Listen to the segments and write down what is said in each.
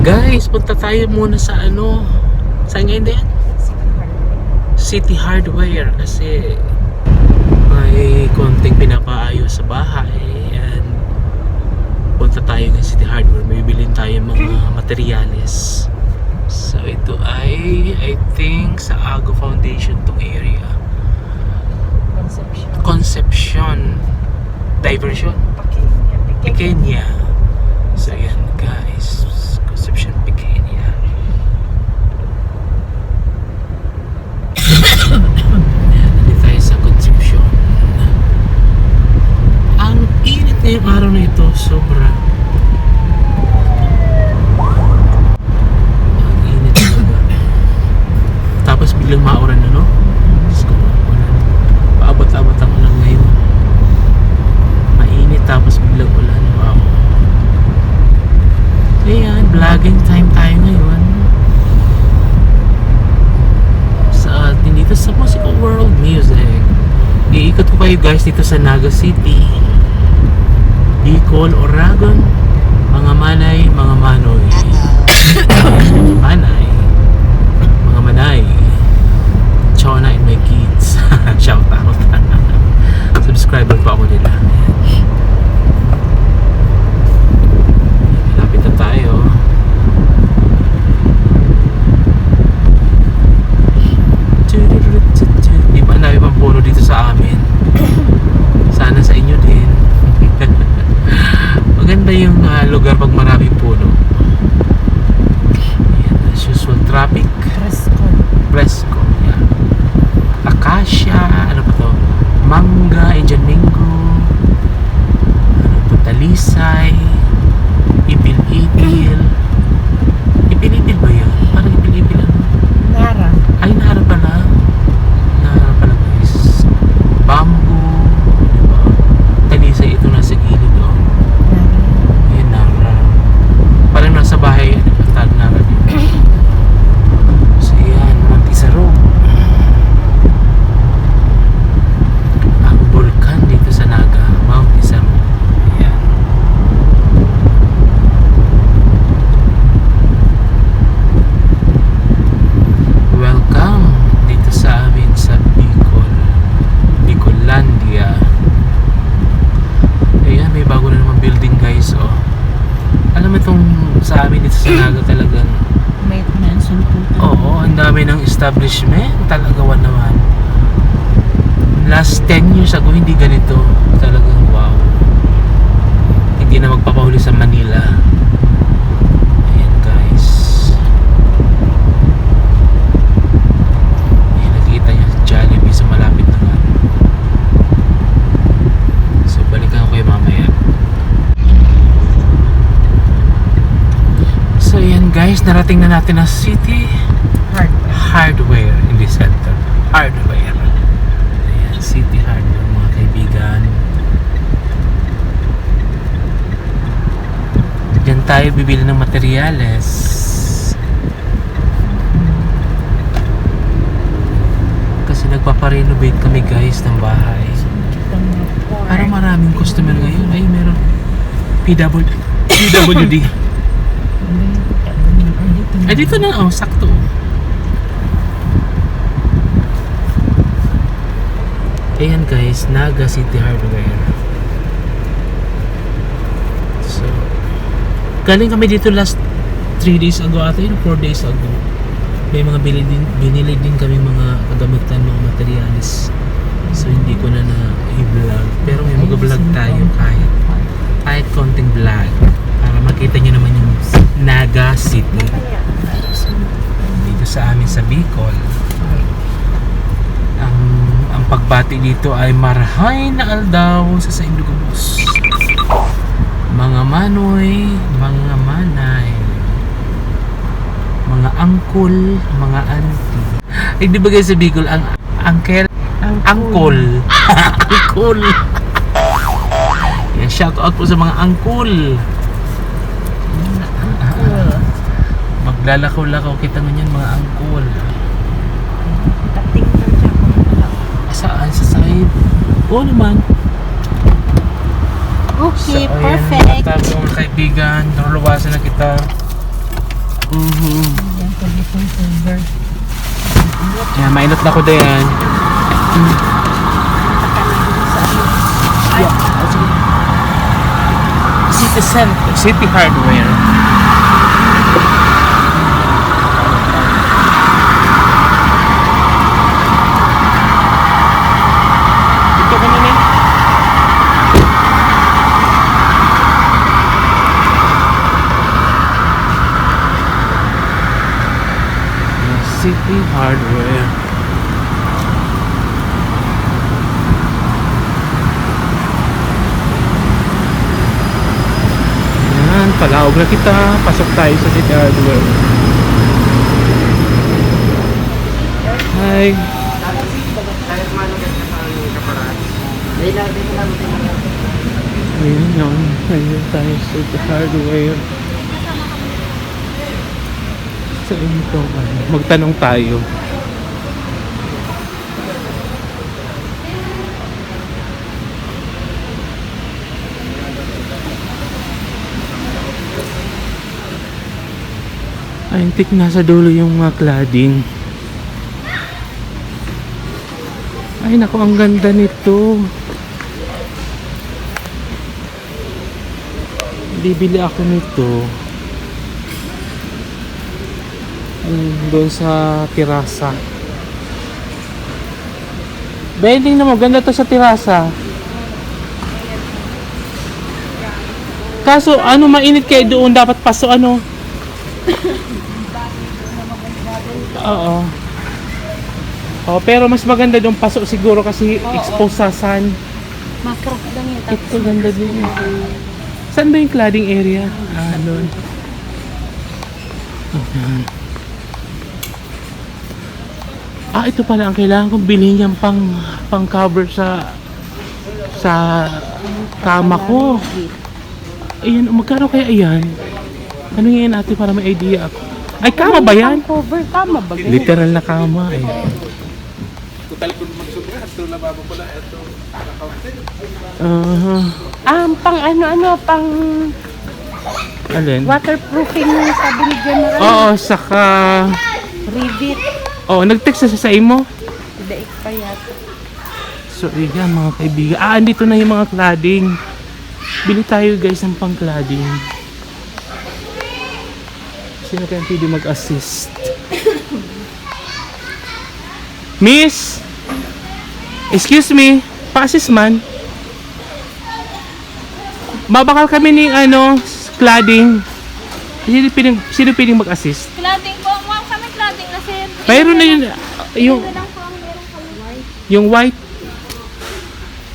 Guys, punta tayo muna sa ano. Saan ngayon din? City Hardware. Kasi may konting pinapaayos sa bahay. And punta tayo ng City Hardware. May bibilin tayo mga materyales. So ito ay I think sa Ago Foundation tong area. Conception Diversion Pequeña. So yan guys, Conception Pequeña. Nandito tayo sa Conception. Ang init na yung araw na ito, sobra. Ang init talaga. Tapos biglang mauran na, no? Paabot-abot ang ulan ngayon. Mainit tapos biglang ulan. Wow. Ayan, vlogging time tayo ngayon. Sa atin dito sa Musical World Music. Iikot ko kayo guys dito sa Naga City, Bicol, Oragon. Mga manay, mga manoy. Manay. Mga manay. Chona and my kids. Shout out. Subscriber pa ako nila. Malapit na tayo. Di ba namin pang puno dito sa amin? Sana sa inyo din. Maganda yung lugar pag maraming puno. Ayan, as usual, traffic. Fresco. Yan. Acacia, ano pa to? Mangga, Ejanmingo, ano to? Talisay, Ipil-ipil. Ipil-ipil ba yun? Parang ipil-ipil ano? Nara. Ay, Nara pala. Nara pala guys. Bamboo, diba? Talisay ito nasa gilid, oh. Ayan, Nara. Parang nasa bahay, Nara dito. So yan, Montisaro. Ang bulkan dito sa Naga, Montisaro. Ayan. Welcome dito sa amin sa Bicol, Bicolandia. Ayan, may bago na naman building guys, oh. Alam mo itong sa amin dito sa Naga talagang Maintenance and puta. oo, ang dami ng establishment. Talagawan naman. Last 10 years ago, hindi ganito. Talagang wow. Hindi na magpapahuli sa Manila. Ayan guys. Ayan, nakikita nyo sa Jollibee sa malapit na nga. So, balikan ko kayo mamaya. So, ayan guys, narating na natin ang City Hardware in the center. Hardware. Ayan, City Hardware mga kaibigan. Diyan tayo bibili ng materyales. Kasi nagpaparenovate kami guys ng bahay. Parang maraming customer ngayon. Ay, meron PWD. Ay, dito na, oh, sakto. Ayan guys, Naga City Hardware. So, galing kami dito last 3 days ago ata yun, 4 days ago. May mga binili din kami mga kagamitan, mga materials. So, hindi ko na i-vlog. Pero may mag-vlog tayo kahit konting vlog. Para makita nyo naman yung Naga City. Dito sa amin sa Bicol. Ang pagbati dito ay Marahay na Aldaw sa Indugubos. Mga manoy, mga manay, mga angkol, mga auntie. Ay, di ba guys sa Bicol, ang angkel, angkol. Angkol. Yan, shout out po sa mga angkol. Maglalakaw-lakaw kita nganyan mga angkol. Saan? Sa side? Oo naman. Okay, So, perfect. Ayan, mga kaibigan, naluwasan na kita. Yan po itong cover. Yan, mainot na ko na yan. City Center, City Hardware. Dito ka na. City Hardware. Yan, palaog na kita. Pasok tayo sa City Hardware. Hi. Ayun yun. Ayun tayo sa City Hardware. Sa ito, magtanong tayo. Antik, nasa dulo yung mga cladding. Ay naku, ang ganda nito. Bibili ako nito. Doon sa terasa. Bending na mo, ganda to sa terasa. Kaso ano, mainit kayo doon, dapat paso ano. Oo. Oh, pero mas maganda doon paso siguro kasi exposed sa sun. Makrok lang yun. Ito ganda din. Saan ba yung cladding area? Ah, doon. Ah, ito pala ang kailangan kong bilhin yung pang cover sa kama ko. Ayan, magkano kaya ayan? Ano yan ate para may idea ako? Ay, kama ba yan? Cover, tama ba? Literal na kama eh. Pang ano, pang Alin? waterproofing yung sabi ni General. Oo, saka... Rivet. Oo, nag-text na siya sa imo. Hindi expired. So, yan mga kaibigan. Ah, andito na yung mga cladding. Bili tayo guys ng pang cladding. Sino kaya pwede mag-assist? Miss! Excuse me, pa-assist man. Mabakal kami ni cladding. Sino pwedeng mag-assist? Cladding po. Ma'am, kami cladding na sir. Mayroon na yung Ito lang po ang meron kami white. yung white.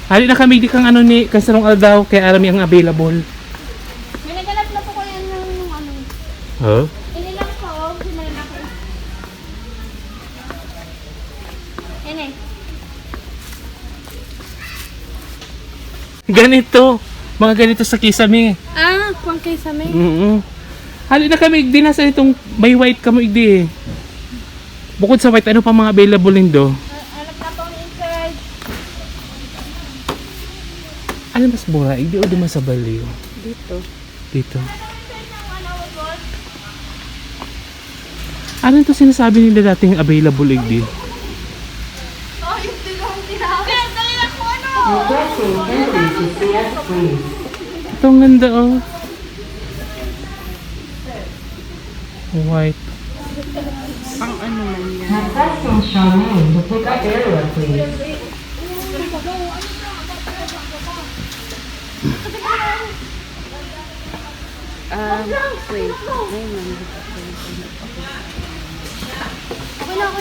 Hali na kami di kang ni kasarong aldaw kaya arami ang available. May nagalat na po ko yan ng ano. Huh? Ini lang po. Sinalaki. Yan eh. Ganito. Mga ganito sa Kisame. Ah, kung kay sa may. Hali na kami igdi na sa itong may white kamo igdi eh. Bukod sa white, ano pa mga available nindo? Alam na po ni in-charge. Ano mas mura? Igdi o di mas sa baliw? Dito. Ano ito sinasabi nila dating available igdi? Oh, yung tinawang tinawag. Kaya dali lang po ano. Ito ang ganda oh. White. Pang ano man yan. Requesting Charmaine to pick up area, please. Wait.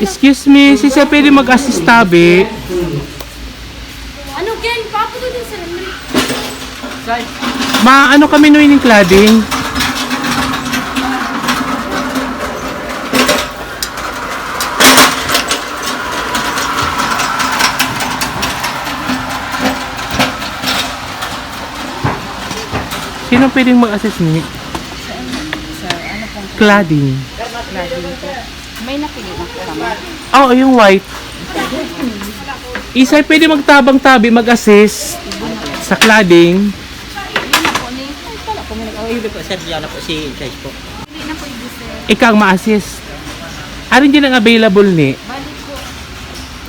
Excuse me, si siya pwede mag-assist tabi. Ano, Ken? Paputo din sila. Maano kami nuwi ng cladding? Sino pwedeng mag-assist ni? Cladding. May napili na kami. Oo, yung white. Isa pwede magtabang-tabi, mag-assist sa cladding. Hindi po, sir. Diyan na po si Charles po. Hindi na po i-sir. ikaw ang ma-assist. Arin din ang available ni. Balik po.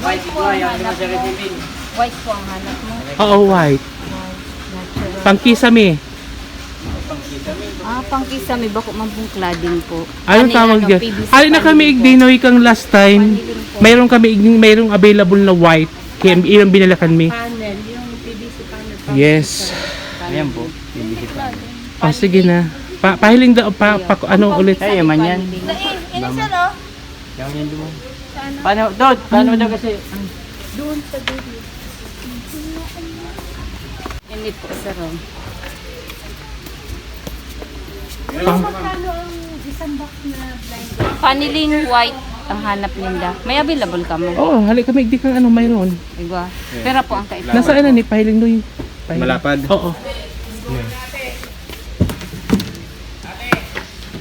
White po ang hanap mo. White po ang hanap mo. Oo, white. Natural. Pangkisame. Pangkisame bako man pong cladding po. Anong tawag dyan? Ay na kami igdinoy kang last time. Mayroon kami mayroong available na white. Kaya ilang binalakan mi. Panel, yung PVC panel. Yes. Ayan po. Oh, sige na. Pahiling daw ano ulit. Ay, yaman yan. Ini sir, oh. Yaman yan doon. Paano daw kasi? Doon sa dulo. Ini po sa room. Paneling white ang hanap ninda. May available ka mo. Oo, halik kami igdi kang ano mayroon. Diba? Pera po ang kailangan. Nasaan na ni pahiling doy? Malapad. Oo.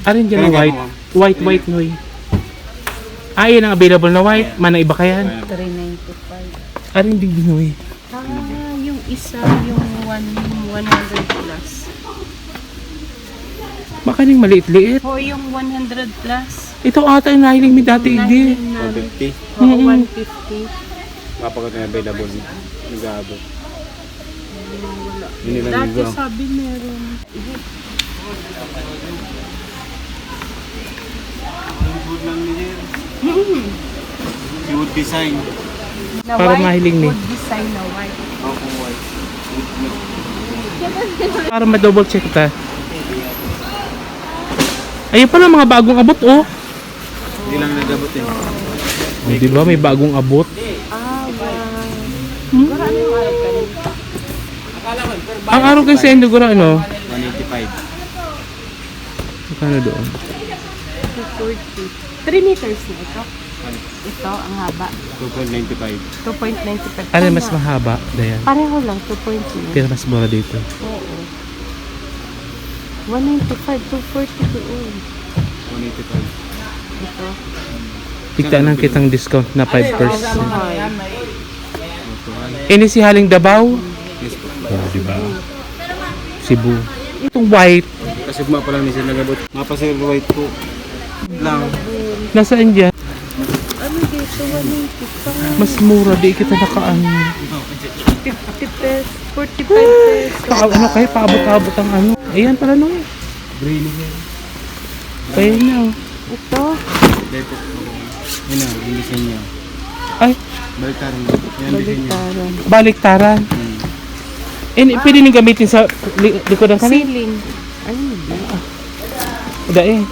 Arin dyan na white. White noy. Ay, yun ang available na white. Mana iba kayan? 395. Arin din noy. Yung isa, yung 100 plus. Baka ning maliit-liit. O yung 100 plus. Ito ata yung nahiling mi dati igdi. 150. Oo, Mm-mm. 150. Mapagot na available. Nag-aabot. Hindi lang Dati ligo. sabi meron. Wood design. Na Para white, mahiling ni. wood design na white. Ako white. Para ma-double check ta. Ayun pala mga bagong abot oh. Hindi lang nag-abot eh. Oh, di ba may bagong abot? Wow. Ano yung araw ka rin? Ang araw kasi endo gura ano? 185. Magkano doon? 240. 3 meters na ito. Ito, ang haba. 2.95. 2.95. Alin mas mahaba? Dayan. Pareho lang, 2.2. Pero mas mura dito. Oo. 195, 240 doon. 185. Ito. Tigtaan ng kitang discount na 5%. Ay. Ini si Haling Davao? Yes po. Oh, di ba? Cebu. Itong white, Kasi pa lang ni sir nag-abot. Mapa sir white po. Lang. nasaan dyan? Ano dito, 190 Mas mura, di kita nakaano. 50 pesos, 45 pesos. Ano kaya paabot-abot ang ano? Ayan pala no. Brainy sir. Kaya na. Oh. Ito, Dahil po. Yun na, yung design niya. Ay, Baliktaran mo. Yan ang design niya. baliktaran. baliktaran. Pwede nang gamitin sa likodan ka na? Ceiling. Ayun. Dahil.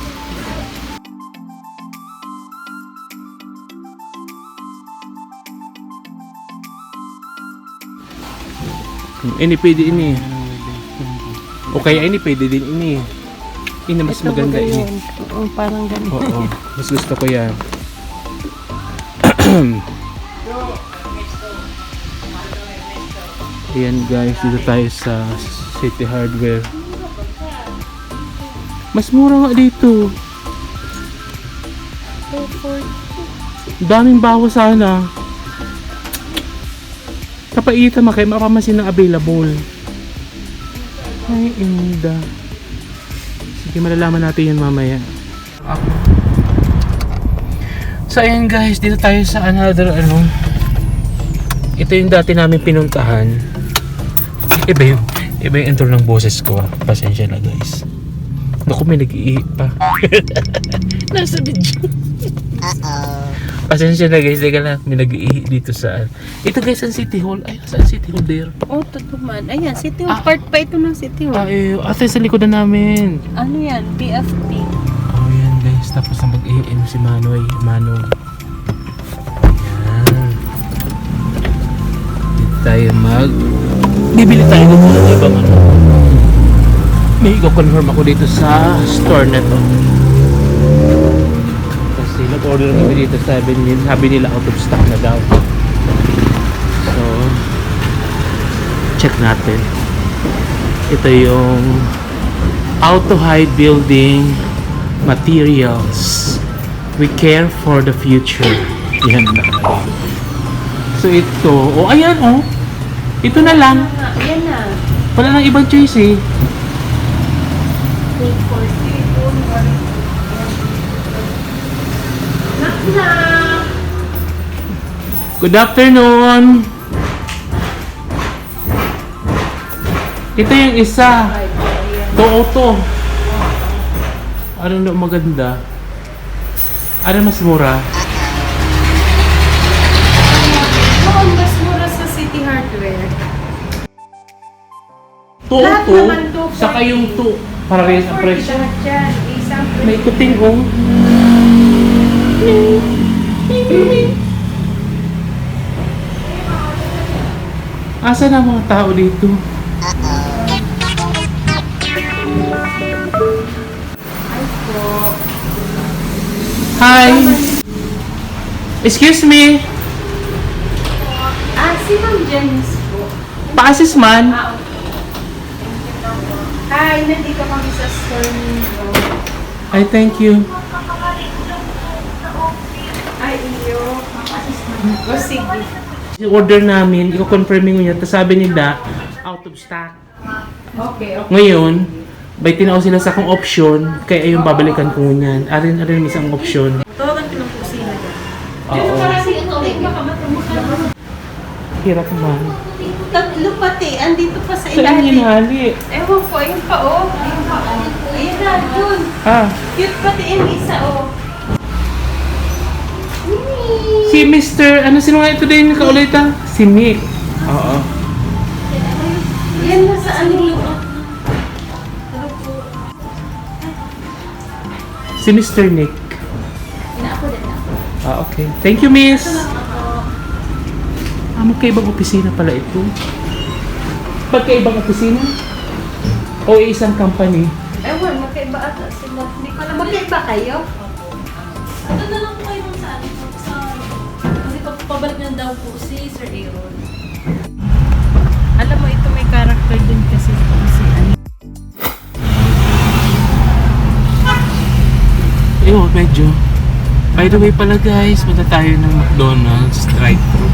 Ini pwede ini. O kaya ini pwede din ini. Ini mas Ito maganda ba ini. yun? Oo, parang ganun. Oo, mas gusto ko yan. Ayan guys, dito tayo sa City Hardware. Mas mura nga dito. Daming bawas sana. Kapaitan makay mapamasin na available. Ay, inda. Sige, malalaman natin yan mamaya. So ayan guys, dito tayo sa another ano. Ito yung dati namin pinuntahan. Iba yung intro ng boses ko. Pasensya na guys. Naku, may nag-iihip pa. Nasa video. Pasensya na guys, teka lang. May nag-iihip dito sa... Ito guys, ang City Hall. Ay, saan City Hall there? Oh, totoo man. Ayan, City Hall. Part pa ito ng City Hall. Ay, ate sa likodan namin. Ano yan? PFP. Oh, yan guys. Tapos na mag-iihip si Manoy. Manong. Ayan. Dito tayo bibili tayo ng mga ibang ano. May i-confirm ako dito sa store na to. Kasi nag-order kami dito, sabi nila out of stock na daw. So, check natin. Ito yung Auto High Building Materials. We care for the future. Yan na. So ito, oh ayan oh. Ito na lang. Ayan na. Wala nang ibang choice eh. Good afternoon. Ito yung isa. To. Ano na maganda? Ano mas mura? Oo, mas mura sa City Hardware. Lahat To. naman to, Saka yung to. Para rin sa presyo. Lahat yan. Isang May kuting oh. Asa na mga tao dito? Hi! Excuse me! si Ma'am Janice po. Pa-assist man? Hi, nandito kami sa store ninyo. Ay, thank you. Ay, iyo. O, sige. Yung order namin, i-confirming niya, tapos sabi nila, out of stock. Okay, okay. Ngayon, may tinaw sila sa akong option, kaya ayun babalikan ko niyan. Arin isang option. Tawagan ko ng kusina dyan. Oo. Hirap man. Tatlo pati, andito pa sa Saan ilalim. hinali? Ewan ko, ayun pa oh. Ayun pa oh. Ayun na, yun. Ah, Cute pati yung isa oh. si Mr. Ano sino nga ito din kaulitan? Si Nick. Oo. Yan na sa ano luot. Si Mr. Nick. Inaako din ako. Ah, okay. Thank you, miss. Ah, magkaibang opisina pala ito. Magkaibang opisina? O isang company? Ewan, magkaiba ata sila. Hindi ko alam. Magkaiba kayo? Ano na lang po kayo sa kasi pabalik na daw po si Sir Aaron. Alam mo, ito may character din kasi si ano. Ayun, medyo. By the way pala guys, punta tayo ng McDonald's drive-thru.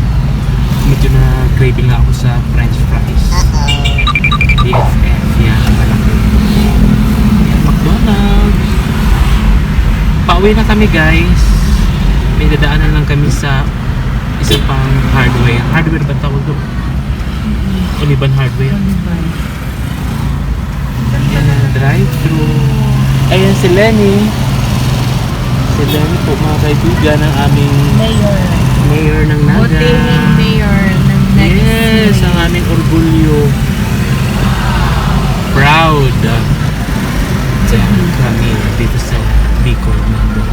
Medyo na craving na ako sa french fries. BFF, yan, malaki. Yan, McDonald's. Pauwi na kami guys. May dadaanan lang kami sa isang pang hardware. Hardware ba tawag doon? Oliban Hardware. Yan, drive-thru. Ayan si Lenny. Si Lenny po mga kaibigan ng aming mayor ng Naga. Boteng mayor ng Yes, ang aming orgulyo. Proud. Diyan kami dito sa Bicol, Naga.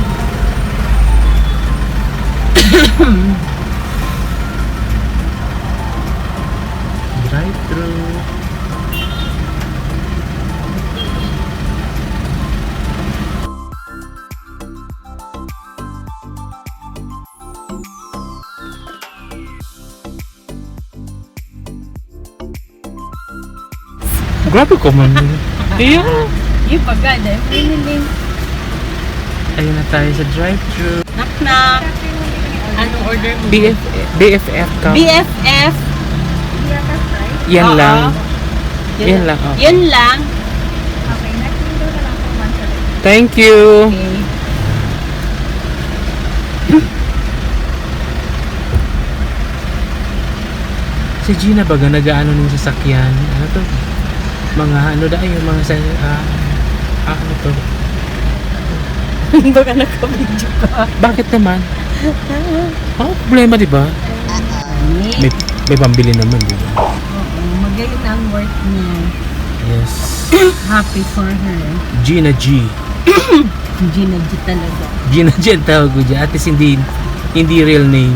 Drive-thru. Grabe ko man. Iya. Yung pagada, piniling. Ayun na tayo sa drive-thru. Knock-knock. Anong order mo? BFF ka. BFF. Yan Oo. lang. Yan lang. Oh. Yun lang. Thank you. Okay. Si Gina baga nag-ano ng sasakyan. Ano to? Mga ano dahil yung mga ano to? Baka naka-video ka. Bakit naman? Oh, problema di ba? May pambili naman di ba? Magayon ang work niya. Yes. Happy for her. Gina G. Gina G talaga. Gina G ang tawag ko dyan. At least hindi real name.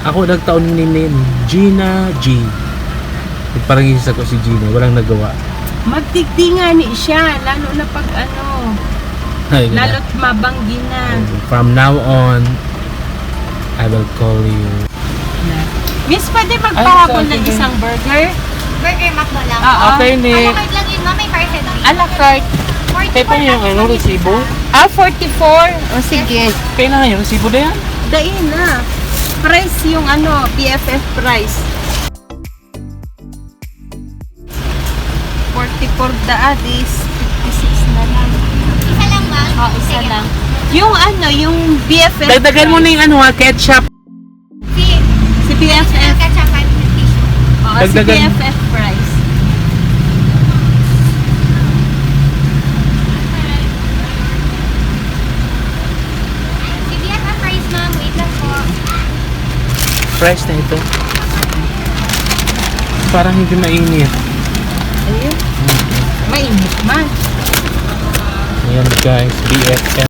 Ako nagtaon ng name na yun. Gina G. Parang isa ko si Gina. Walang nagawa. Magtikti nga ni siya. Lalo na pag ano. Ay, Lalo't mabanggi na. from now on, I will call you. Miss, pwede magpahabol Ay, ng okay. isang burger? Burger Macdo lang. Oo. Okay, Nick. Ano lang yun, ma'am? May parcel. A la carte. Kaya pa yung ano, resibo? Ah, 44. O sige. Kaya na yung resibo na yan? Dain na. Price yung ano, PFF price. 44 daad is 56 na lang. Isa lang ba? Oo, isa lang. Yung ano, yung BFF. Dagdagan mo na yung ano ha, ketchup. Si BFF. Oo, si Dagdagan. BFF price. Fresh na ito. Parang hindi mainit. Ayun. Mainit man. Ayan guys, BFF.